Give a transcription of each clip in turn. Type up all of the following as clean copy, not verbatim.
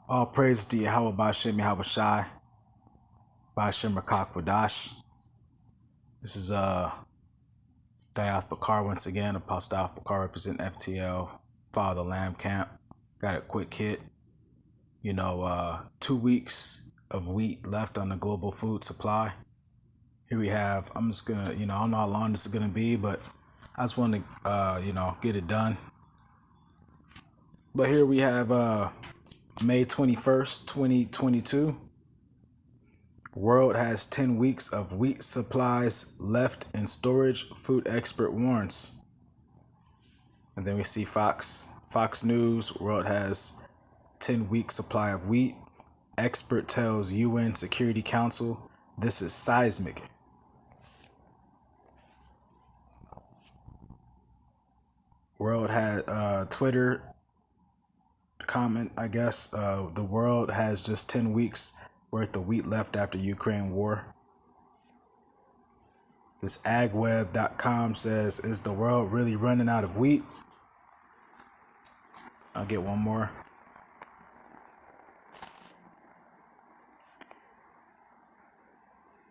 All praise to Yahweh Bashem Yahweh Shai, Bashem Rakak Wadash. This is Diath Bakar once again, Apostle Diath Bakar representing FTL, Father Lamb Camp. Got a quick hit. 2 weeks of wheat left on the global food supply. Here we have, I'm just gonna, I don't know how long this is gonna be, but I just want to, get it done. But here we have May 21st, 2022. World has 10 weeks of wheat supplies left in storage, food expert warns. And then we see Fox News, world has 10-week supply of wheat. Expert tells UN Security Council this is seismic. World had Twitter comment, I guess, the world has just 10 weeks worth of wheat left after Ukraine war. This agweb.com says, is the world really running out of wheat? I'll get one more.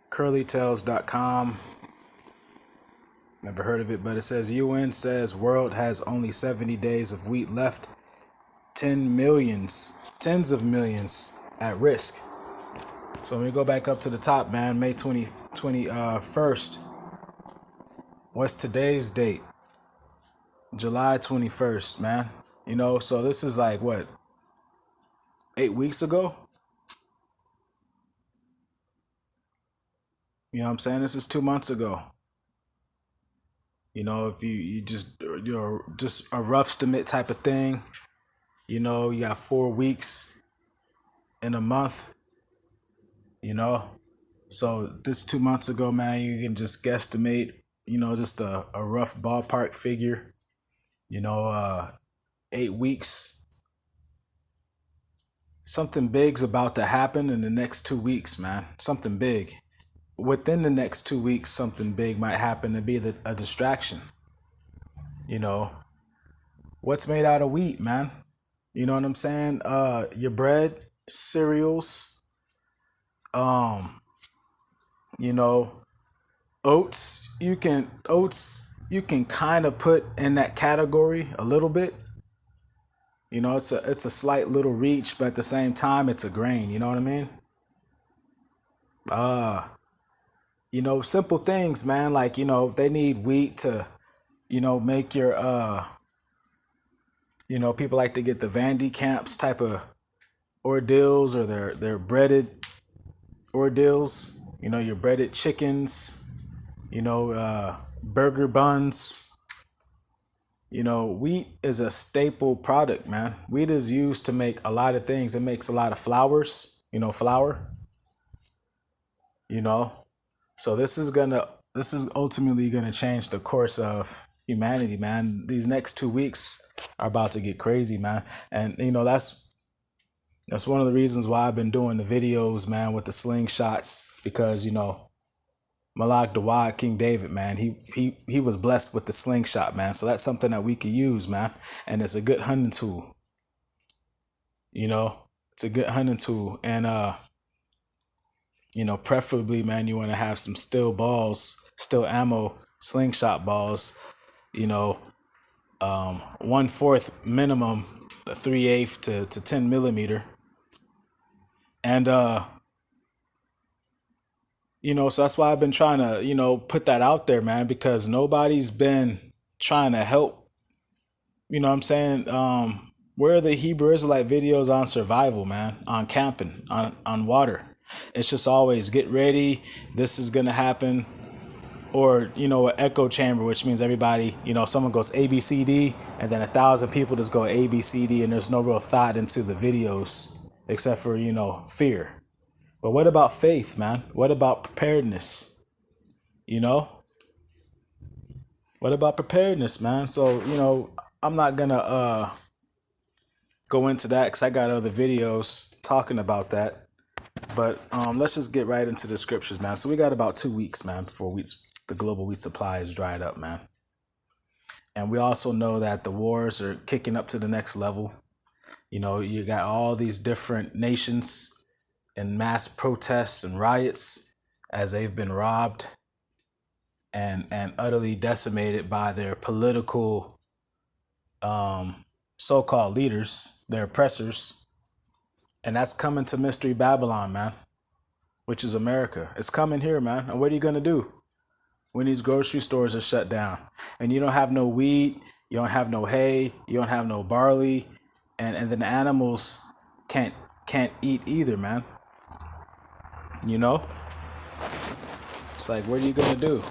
Curlytails.com. Never heard of it, but it says UN says world has only 70 days of wheat left. Tens of millions at risk. So when we go back up to the top, man, May 21st. What's today's date? July 21st, man. So this is like, what, 8 weeks ago? You know what I'm saying? This is 2 months ago. If you just, just a rough estimate type of thing, you got 4 weeks in a month, So this 2 months ago, man, you can just guesstimate, just a rough ballpark figure, 8 weeks. Something big's about to happen in the next 2 weeks, man. Something big. Within the next 2 weeks, something big might happen to be a distraction. What's made out of wheat, man? You know what I'm saying? Your bread, cereals, oats. You can kind of put in that category a little bit. It's a slight little reach, but at the same time, it's a grain. You know what I mean? Simple things, man. Like, they need wheat to, make your, people like to get the Vandy Camps type of ordeals, or their breaded ordeals. Your breaded chickens, burger buns. Wheat is a staple product, man. Wheat is used to make a lot of things. It makes a lot of flours, flour. So this is ultimately gonna change the course of humanity, man. These next 2 weeks are about to get crazy, man. And that's one of the reasons why I've been doing the videos, man, with the slingshots, because Malak Dawad, King David, man, he was blessed with the slingshot, man. So that's something that we could use, man. And it's a good hunting tool. It's a good hunting tool. And preferably, man, you want to have some still ammo, slingshot balls, 1/4 minimum, the 3/8 to 10 millimeter. And, so that's why I've been trying to, put that out there, man, because nobody's been trying to help. You know what I'm saying? Where are the Hebrew Israelite videos on survival, man, on camping, on water? It's just always get ready. This is going to happen. Or, an echo chamber, which means everybody, someone goes ABCD and then 1,000 people just go ABCD, and there's no real thought into the videos except for, fear. But what about faith, man? What about preparedness? What about preparedness, man? So, I'm not going to go into that because I got other videos talking about that. But let's just get right into the scriptures, man. So we got about 2 weeks, man, before the global wheat supply is dried up, man. And we also know that the wars are kicking up to the next level. You know, you got all these different nations and mass protests and riots as they've been robbed and utterly decimated by their political so-called leaders, their oppressors. And that's coming to Mystery Babylon, man, which is America. It's coming here, man. And what are you going to do when these grocery stores are shut down and you don't have no wheat, you don't have no hay, you don't have no barley, and then the animals can't eat either, man. You know? It's like, what are you going to do?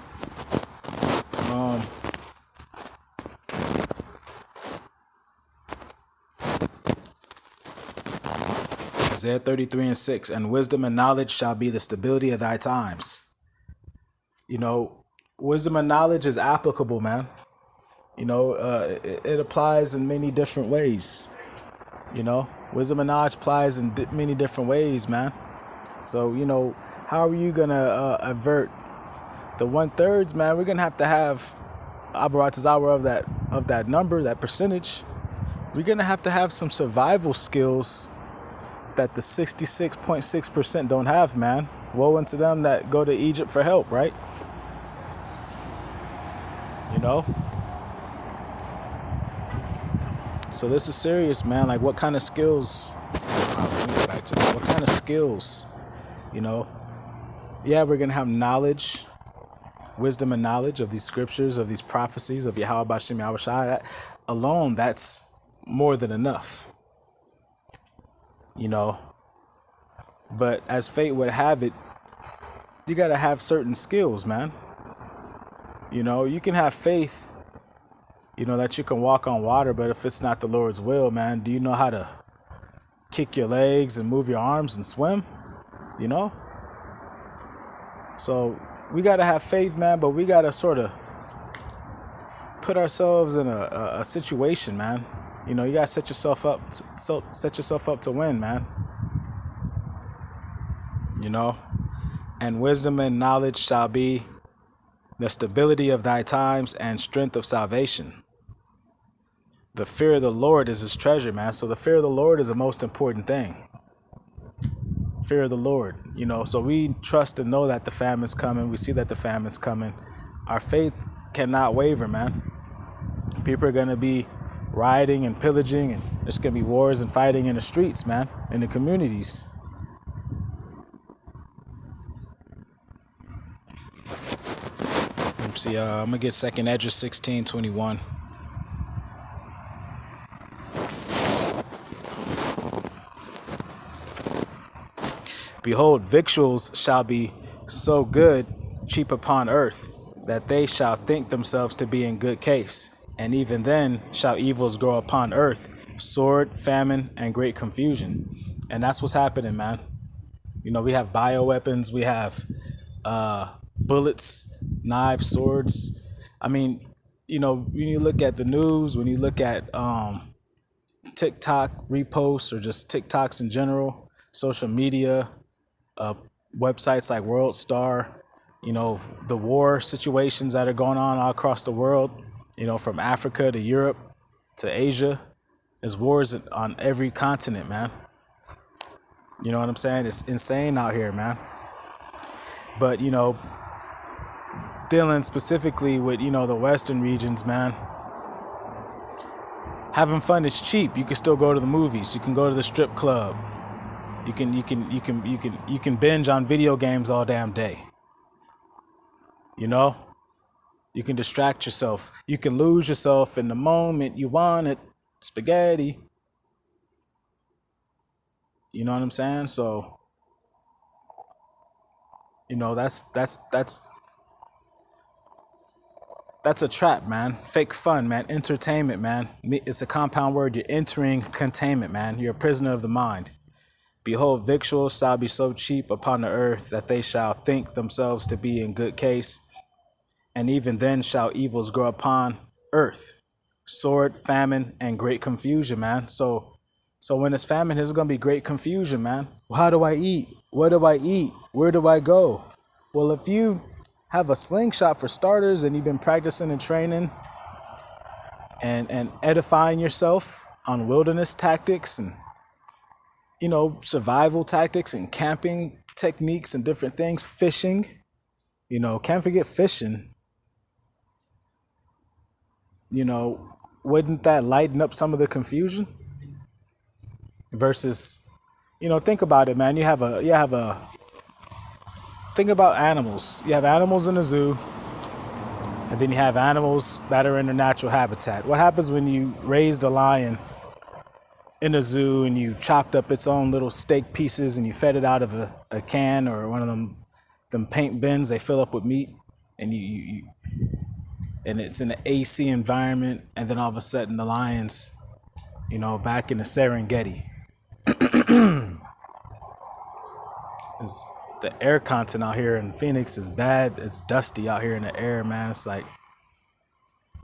Isaiah 33:6, and wisdom and knowledge shall be the stability of thy times. You know, wisdom and knowledge is applicable, man. You know, it applies in many different ways. You know, wisdom and knowledge applies in many different ways, man. So, you know, how are you going to avert the 1/3, man? We're going to have Abarat hour of that number, that percentage. We're going to have some survival skills that the 66.6% don't have, man. Woe unto them that go to Egypt for help, right? You know? So this is serious, man. Like, what kind of skills? Let me go back to that. What kind of skills? You know? Yeah, we're going to have knowledge, wisdom and knowledge of these scriptures, of these prophecies, of Yahweh Bashem Yahweh Shai. That alone, that's more than enough. You know? But as fate would have it, you got to have certain skills, man. You know, you can have faith, you know, that you can walk on water, but if it's not the Lord's will, man, do you know how to kick your legs and move your arms and swim? You know? So we got to have faith, man, but we got to sort of put ourselves in a situation, man. You know, you got to set yourself up to win, man. You know? And wisdom and knowledge shall be the stability of thy times and strength of salvation. The fear of the Lord is his treasure, man. So the fear of the Lord is the most important thing. Fear of the Lord, you know. So we trust and know that the famine's coming. We see that the famine's coming. Our faith cannot waver, man. People are going to be rioting and pillaging, and there's going to be wars and fighting in the streets, man, in the communities. See, I'm going to get 2nd Esdras 16:21. Behold, victuals shall be so good, cheap upon earth, that they shall think themselves to be in good case. And even then shall evils grow upon earth, sword, famine, and great confusion. And that's what's happening, man. You know, we have bioweapons, we have bullets, knives, swords. I mean, you know, when you look at the news, when you look at TikTok reposts or just TikToks in general, social media, websites like World Star, you know, the war situations that are going on all across the world, you know, from Africa to Europe to Asia. There's wars on every continent, man. You know what I'm saying? It's insane out here, man. But, you know, dealing specifically with, you know, the Western regions, man, having fun is cheap. You can still go to the movies. You can go to the strip club. You can binge on video games all damn day. You know? You can distract yourself. You can lose yourself in the moment you want it. Spaghetti. You know what I'm saying? So, you know, that's a trap, man. Fake fun, man. Entertainment, man. It's a compound word. You're entering containment, man. You're a prisoner of the mind. Behold, victuals shall be so cheap upon the earth that they shall think themselves to be in good case. And even then shall evils grow upon earth. Sword, famine, and great confusion, man. So when it's famine, there's going to be great confusion, man. Well, how do I eat? What do I eat? Where do I go? Well, if you have a slingshot for starters and you've been practicing and training and edifying yourself on wilderness tactics and, survival tactics and camping techniques and different things, fishing. Can't forget fishing. Wouldn't that lighten up some of the confusion? Versus, think about it, man. Think about animals. You have animals in a zoo, and then you have animals that are in their natural habitat. What happens when you raised a lion in a zoo and you chopped up its own little steak pieces and you fed it out of a can or one of them paint bins they fill up with meat, and and it's in an AC environment, and then all of a sudden the lion's, back in the Serengeti. The air content out here in Phoenix is bad. It's dusty out here in the air, man. It's like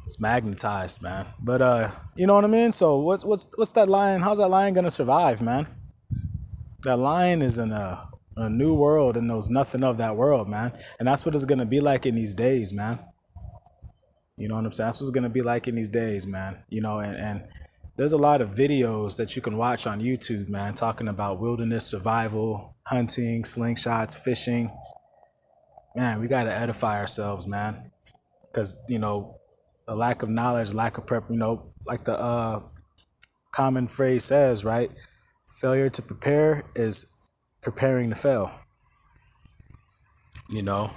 it's magnetized, man. But you know what I mean? So what's that lion? How's that lion gonna survive, man? That lion is in a new world and knows nothing of that world, man. And that's what it's gonna be like in these days, man. You know what I'm saying? That's what it's gonna be like in these days, man. And there's a lot of videos that you can watch on YouTube, man, talking about wilderness survival, hunting, slingshots, fishing. Man, we gotta edify ourselves, man. Because, a lack of knowledge, lack of prep, like the common phrase says, right? Failure to prepare is preparing to fail. I'm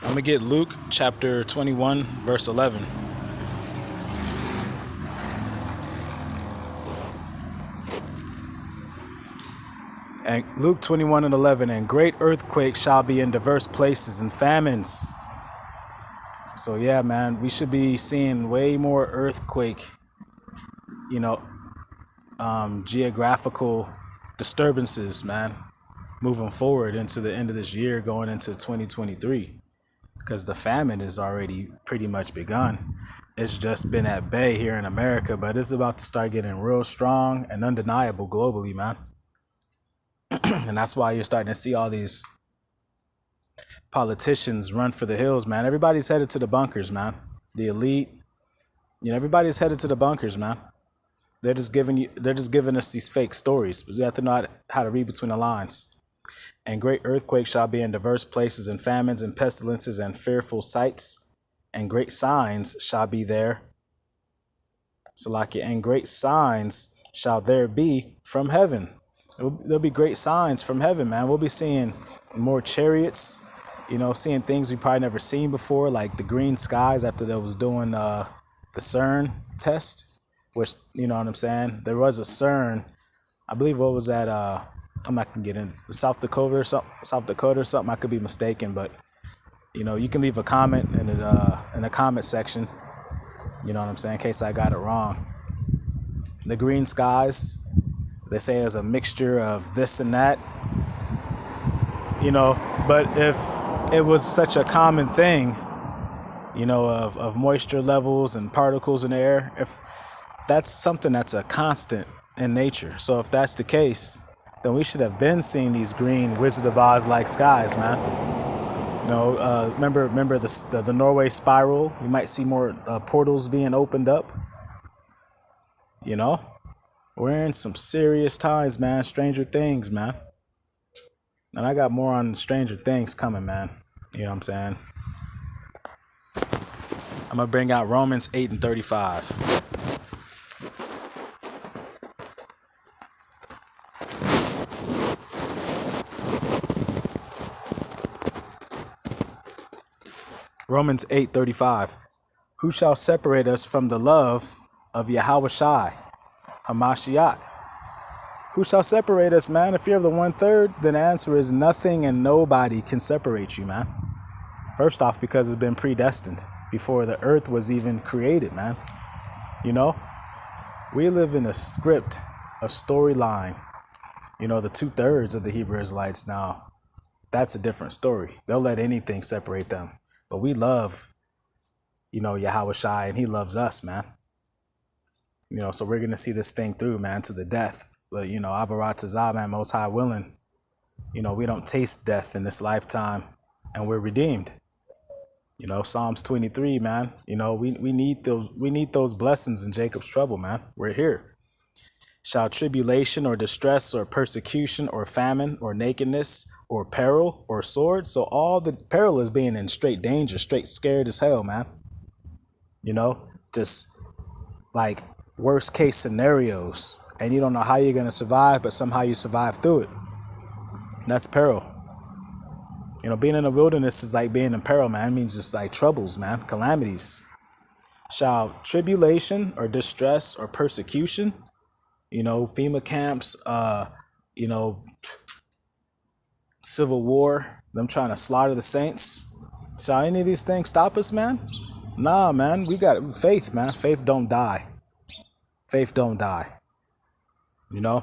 gonna get Luke chapter 21, verse 11. And Luke 21 and 11, and great earthquakes shall be in diverse places and famines. So yeah, man, we should be seeing way more earthquake, geographical disturbances, man, moving forward into the end of this year, going into 2023, because the famine is already pretty much begun. It's just been at bay here in America, but it's about to start getting real strong and undeniable globally, man. And that's why you're starting to see all these politicians run for the hills, man. Everybody's headed to the bunkers, man. The elite, everybody's headed to the bunkers, man. They're just giving us these fake stories, but you have to know how to read between the lines. And great earthquakes shall be in diverse places, and famines and pestilences and fearful sights, and great signs shall be there. Salakia, and great signs shall there be from heaven. There'll be great signs from heaven, man. We'll be seeing more chariots, seeing things we probably never seen before, like the green skies after they was doing the CERN test, which, you know what I'm saying? There was a CERN, I believe, what was that? I'm not gonna get into South Dakota or something. I could be mistaken, but you can leave a comment in the comment section. You know what I'm saying? In case I got it wrong. The green skies, they say, is a mixture of this and that. But if it was such a common thing, of moisture levels and particles in the air, if that's something that's a constant in nature. So if that's the case, then we should have been seeing these green Wizard of Oz like skies, man. Remember the Norway spiral? You might see more portals being opened up. We're in some serious times, man. Stranger Things, man. And I got more on Stranger Things coming, man. You know what I'm saying? I'm going to bring out Romans 8 and 35. Romans 8:35. Who shall separate us from the love of Yahushua, Hamashiach? Who shall separate us, man? If you're the 1/3, then the answer is nothing and nobody can separate you, man. First off, because it's been predestined before the earth was even created, man. We live in a script, a storyline. The 2/3 of the Hebrew Israelites now, that's a different story. They'll let anything separate them. But we love, Yahushua, and he loves us, man. So we're going to see this thing through, man, to the death. But, Abarat Tazah, man, Most High willing, we don't taste death in this lifetime, and we're redeemed. You know, Psalms 23, man. You know, we need those blessings in Jacob's trouble, man. We're here. Shall tribulation or distress or persecution or famine or nakedness or peril or sword? So all the peril is being in straight danger, straight scared as hell, man. You know, just like worst case scenarios. And you don't know how you're going to survive, but somehow you survive through it. That's peril. You know, being in the wilderness is like being in peril, man. It means just like troubles, man, calamities. Shall tribulation or distress or persecution, you know, FEMA camps, you know, civil war, them trying to slaughter the saints. Shall any of these things stop us, man? Nah, man, we got faith, man. Faith don't die. Faith don't die, you know?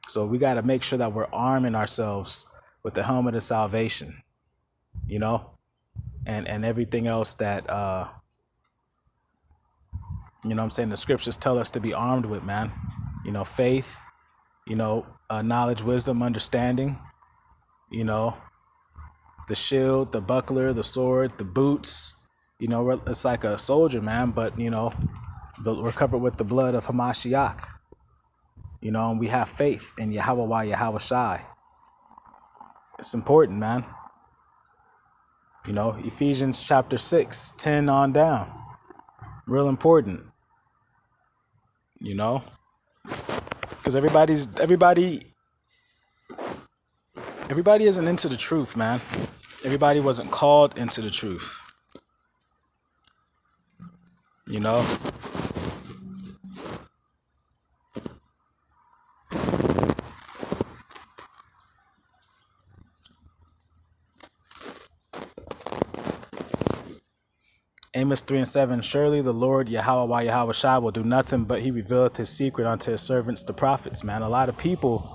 So we got to make sure that we're arming ourselves with the helmet of salvation, you know, and everything else that, you know what I'm saying, the scriptures tell us to be armed with, man. You know, faith, you know, knowledge, wisdom, understanding, you know, the shield, the buckler, the sword, the boots, you know, it's like a soldier, man, but, you know, we're covered with the blood of Hamashiach, you know, and we have faith in Yahweh Yahweh Shai. It's important, man. You know, Ephesians chapter 6, 10 on down. Real important. You know? Because everybody isn't into the truth, man. Everybody wasn't called into the truth. You know? Amos 3 and 7, surely the Lord Yahweh Yahweh Shai will do nothing but he revealeth his secret unto his servants, the prophets, man. A lot of people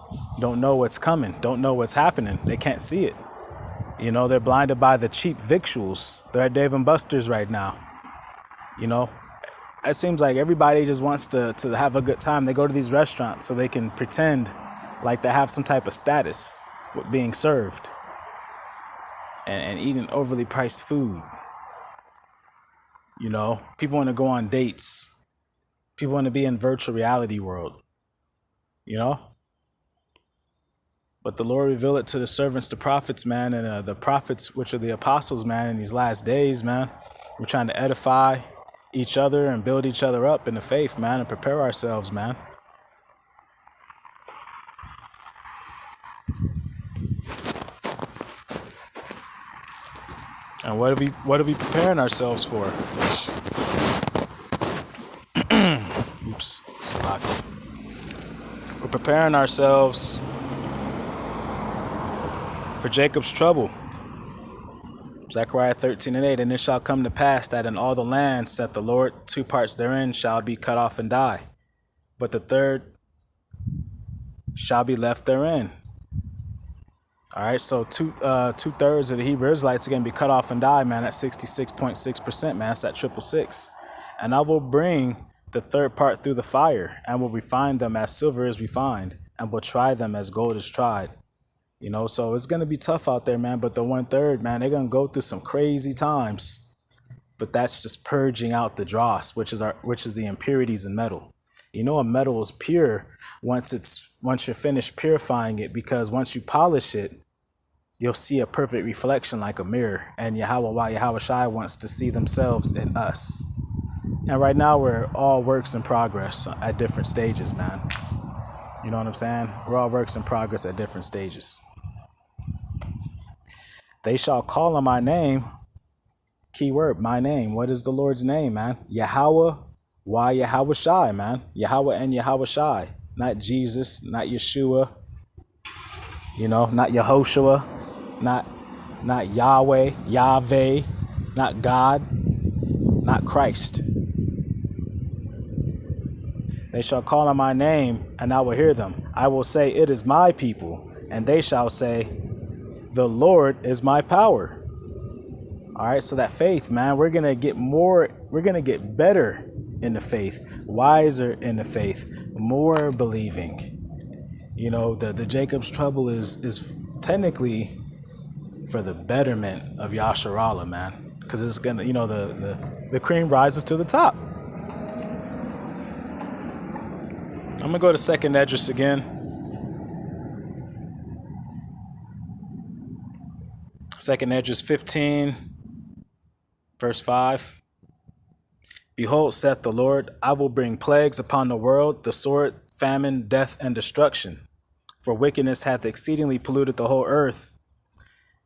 don't know what's coming, don't know what's happening. They can't see it. You know, they're blinded by the cheap victuals. They're at Dave and Buster's right now. You know, it seems like everybody just wants to have a good time. They go to these restaurants so they can pretend like they have some type of status with being served and eating overly priced food. You know, people want to go on dates. People want to be in virtual reality world, you know? But the Lord revealed it to the servants, the prophets, man, and the prophets, which are the apostles, man, in these last days, man. We're trying to edify each other and build each other up in the faith, man, and prepare ourselves, man. And what are we preparing ourselves for? Oops, we're preparing ourselves for Jacob's trouble. Zechariah 13 and 8, and it shall come to pass that in all the lands, saith the Lord, 2 parts therein shall be cut off and die, but the third shall be left therein. All right, so two-thirds of the Hebrew Israelites are going to be cut off and die, man. That's 66.6%, man. That's that 666. And I will bring the third part through the fire, and will refine them as silver is refined, and will try them as gold is tried. You know, so it's going to be tough out there, man. But the 1/3, man, they're going to go through some crazy times. But that's just purging out the dross, which is the impurities in metal. You know, a metal is pure once you're finished purifying it, because once you polish it, you'll see a perfect reflection like a mirror. And Yahweh Shai wants to see themselves in us. And right now we're all works in progress at different stages, man. You know what I'm saying? We're all works in progress at different stages. They shall call on my name. Keyword, my name. What is the Lord's name, man? Yahweh. Why Yahweh Shai, man? Yahweh and Yahweh Shai. Not Jesus, not Yeshua. You know, not Yehoshua. Not Yahweh, Yahweh. Not God. Not Christ. They shall call on my name, and I will hear them. I will say, it is my people. And they shall say, the Lord is my power. All right, so that faith, man, we're going to get better in the faith, wiser in the faith, more believing. You know, the Jacob's trouble is technically for the betterment of Yasharallah, man. because it's gonna, the cream rises to the top. I'm gonna go to second Esdras again. Second Esdras 15, verse 5. Behold, saith the Lord, I will bring plagues upon the world, the sword, famine, death, and destruction. For wickedness hath exceedingly polluted the whole earth,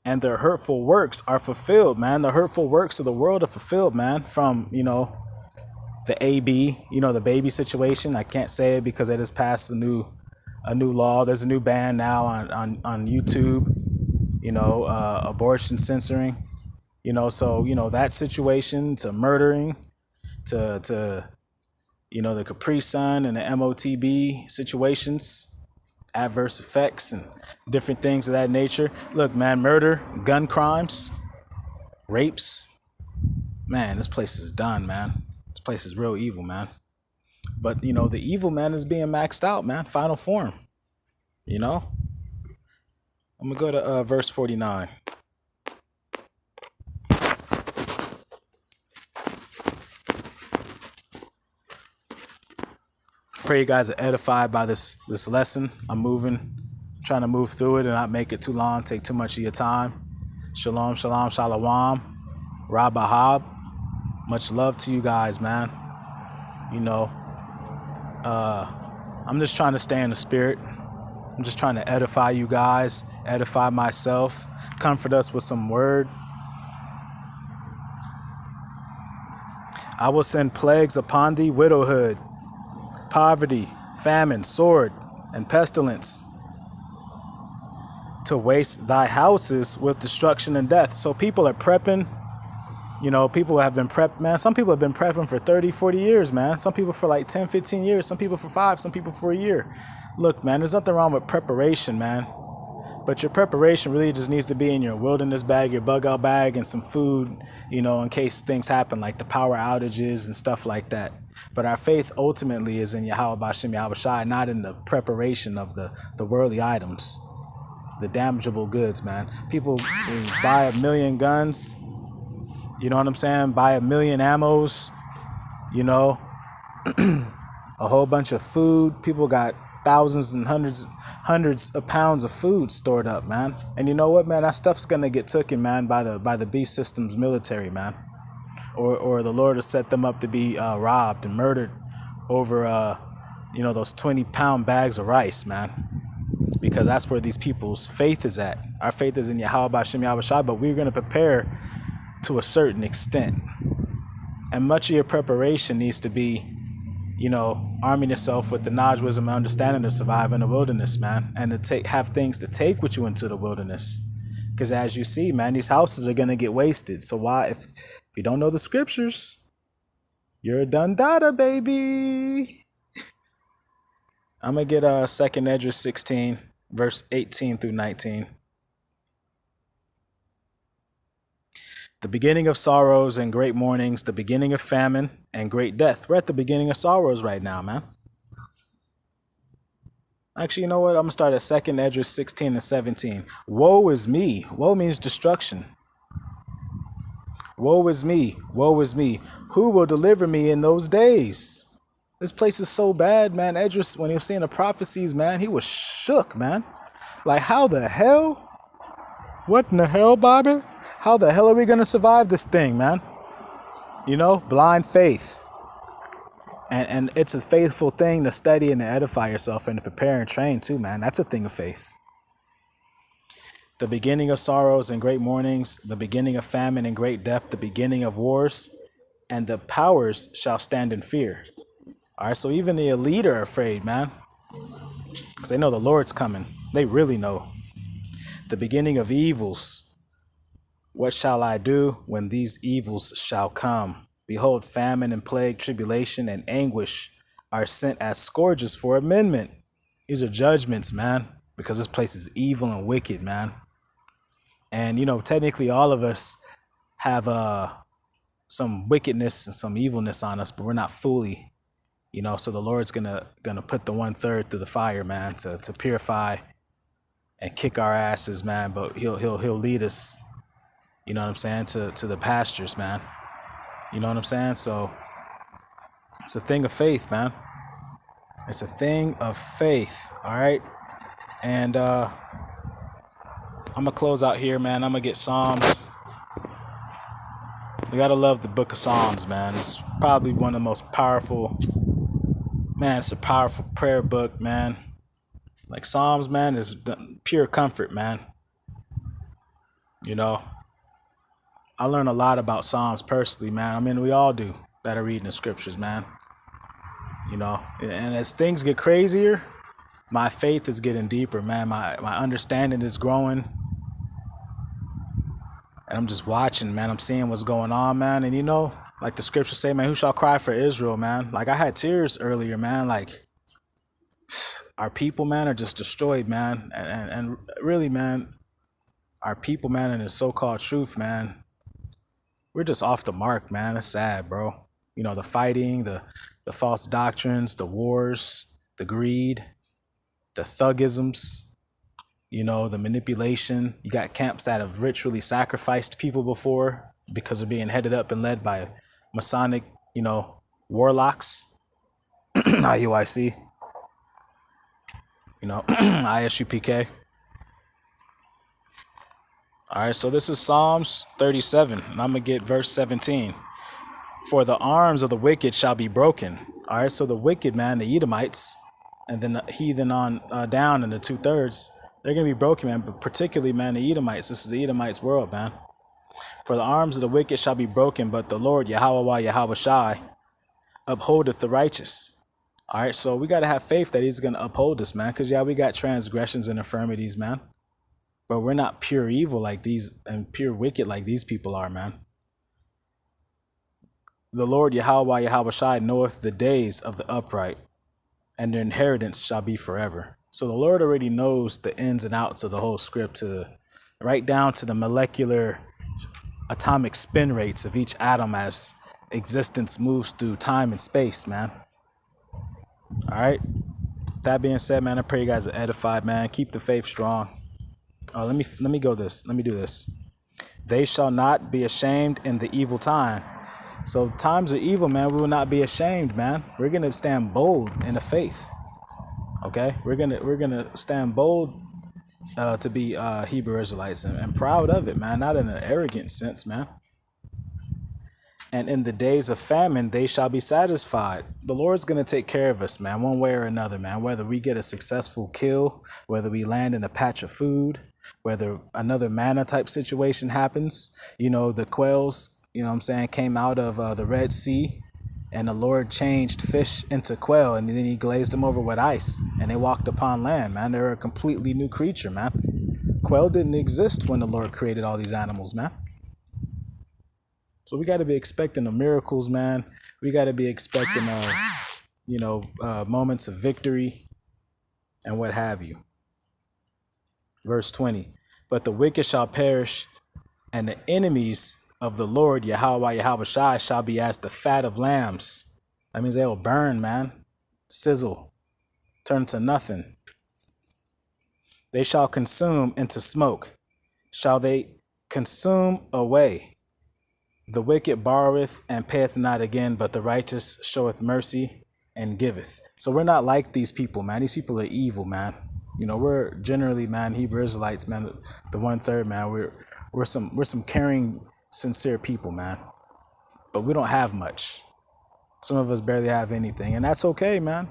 and their hurtful works are fulfilled, man. The hurtful works of the world are fulfilled, man. From, the AB, the baby situation. I can't say it because they just passed a new law. There's a new ban now on YouTube, abortion censoring, so, that situation, to murdering, to the Capri Sun and the MOTB situations, adverse effects and different things of that nature. Look, man, murder, gun crimes, rapes, man, this place is done, man. This place is real evil, man. But, the evil, man, is being maxed out, man. Final form, I'm going to go to verse 49. Pray you guys are edified by this lesson. I'm trying to move through it and not make it too long, take too much of your time. Shalom, shalom, shalom, Rabahab. Much love to you guys, man. I'm just trying to stay in the spirit. I'm just trying to edify you guys, edify myself, comfort us with some word. I will send plagues upon thee, widowhood, poverty, famine, sword, and pestilence, to waste thy houses with destruction and death. So people are prepping. People have been prepped, man. Some people have been prepping for 30, 40 years, man. Some people for like 10, 15 years. Some people for 5, some people for a year. Look, man, there's nothing wrong with preparation, man. But your preparation really just needs to be in your wilderness bag, your bug out bag, and some food, in case things happen, like the power outages and stuff like that. But our faith ultimately is in Yahweh Bashem Yahweh Shai, not in the preparation of the worldly items, the damageable goods, man. People buy 1 million guns, you know what I'm saying? Buy 1 million ammos, a whole bunch of food. People got thousands and hundreds of pounds of food stored up, man. And you know what, man? That stuff's gonna get taken, man, by the beast system's military, man. Or the Lord has set them up to be robbed and murdered over, those 20-pound bags of rice, man. Because that's where these people's faith is at. Our faith is in Yahweh Bashem Yahweh Shai, but we're gonna prepare to a certain extent. And much of your preparation needs to be, arming yourself with the knowledge, wisdom, and understanding to survive in the wilderness, man. And to have things to take with you into the wilderness. Because as you see, man, these houses are going to get wasted. So why, if you don't know the scriptures, you're a done data, baby. I'm going to get 2 Esdras 16, verse 18 through 19. The beginning of sorrows and great mournings, the beginning of famine and great death. We're at the beginning of sorrows right now, man. Actually, you know what? I'm going to start at 2 Esdras 16 and 17. Woe is me. Woe means destruction. Woe is me. Woe is me. Who will deliver me in those days? This place is so bad, man. Esdras, when he was seeing the prophecies, man, he was shook, man. Like, how the hell? What in the hell, Bobby? How the hell are we going to survive this thing, man? Blind faith. And it's a faithful thing to study and to edify yourself and to prepare and train too, man. That's a thing of faith. The beginning of sorrows and great mournings, the beginning of famine and great death, the beginning of wars, and the powers shall stand in fear. All right, so even the elite are afraid, man, because they know the Lord's coming. They really know. The beginning of evils. What shall I do when these evils shall come? Behold, famine and plague, tribulation and anguish are sent as scourges for amendment. These are judgments, man, because this place is evil and wicked, man. And, technically all of us have some wickedness and some evilness on us, but we're not fully, so the Lord's gonna put the 1/3 through the fire, man, to purify and kick our asses, man. But he'll lead us, You know what I'm saying? To the pastures, man. You know what I'm saying? So it's a thing of faith, man. It's a thing of faith. All right. And I'm gonna close out here, man. I'm gonna get Psalms. We gotta love the book of Psalms, man. It's probably one of the most powerful, man. It's a powerful prayer book, man. Like Psalms, man, is pure comfort, man. You know, I learn a lot about Psalms personally, man. I mean, we all do that are reading the scriptures, man. You know, and as things get crazier, my faith is getting deeper, man. My understanding is growing. And I'm just watching, man. I'm seeing what's going on, man. And you know, like the scriptures say, man, who shall cry for Israel, man? Like I had tears earlier, man. Like our people, man, are just destroyed, man. And really, man, our people, man, and the so-called truth, man, we're just off the mark, man. It's sad, bro. You know, the fighting, the false doctrines, the wars, the greed, the thugisms, you know, the manipulation. You got camps that have ritually sacrificed people before because of being headed up and led by Masonic, you know, warlocks, IUIC, you know, ISUPK. All right, so this is Psalms 37, and I'm going to get verse 17. For the arms of the wicked shall be broken. All right, so the wicked, man, the Edomites, and then the heathen on down in the 2/3, they're going to be broken, man. But particularly, man, the Edomites. This is the Edomites' world, man. For the arms of the wicked shall be broken, but the Lord, Yahweh Shai, upholdeth the righteous. All right, so we got to have faith that he's going to uphold us, man. Because, yeah, we got transgressions and infirmities, man. But we're not pure evil like these and pure wicked like these people are, man. The Lord, Yahweh Shai, knoweth the days of the upright, and their inheritance shall be forever. So the Lord already knows the ins and outs of the whole script, right down to the molecular atomic spin rates of each atom as existence moves through time and space, man. All right. That being said, man, I pray you guys are edified, man. Keep the faith strong. Oh, let me do this. They shall not be ashamed in the evil time. So times are evil, man. We will not be ashamed, man. We're gonna stand bold in the faith. Okay, we're gonna stand bold to be Hebrew Israelites and proud of it, man. Not in an arrogant sense, man. And in the days of famine, they shall be satisfied. The Lord's going to take care of us, man, one way or another, man. Whether we get a successful kill, whether we land in a patch of food, whether another manna type situation happens. You know, the quails, you know what I'm saying, came out of the Red Sea, and the Lord changed fish into quail, and then he glazed them over with ice, and they walked upon land, man. They're a completely new creature, man. Quail didn't exist when the Lord created all these animals, man. So we got to be expecting the miracles, man. We got to be expecting, moments of victory and what have you. Verse 20, but the wicked shall perish, and the enemies of the Lord, Yahweh Shai, shall be as the fat of lambs. That means they will burn, man. Sizzle. Turn to nothing. They shall consume into smoke. Shall they consume away? The wicked borroweth and payeth not again, but the righteous showeth mercy and giveth. So we're not like these people, man. These people are evil, man. You know, we're generally, man, Hebrew Israelites, man, the 1/3, man. We're some caring, sincere people, man. But we don't have much. Some of us barely have anything, and that's okay, man.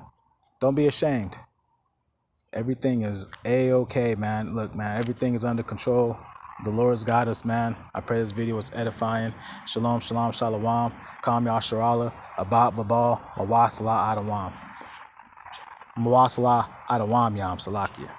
Don't be ashamed. Everything is A-okay, man. Look, man, everything is under control. The Lord's got us, man. I pray this video was edifying. Shalom, shalom, shalom. Kam Yasharala, Abat Babal, Mawathla Adawam. Mawathla Adawam Yam Salakia.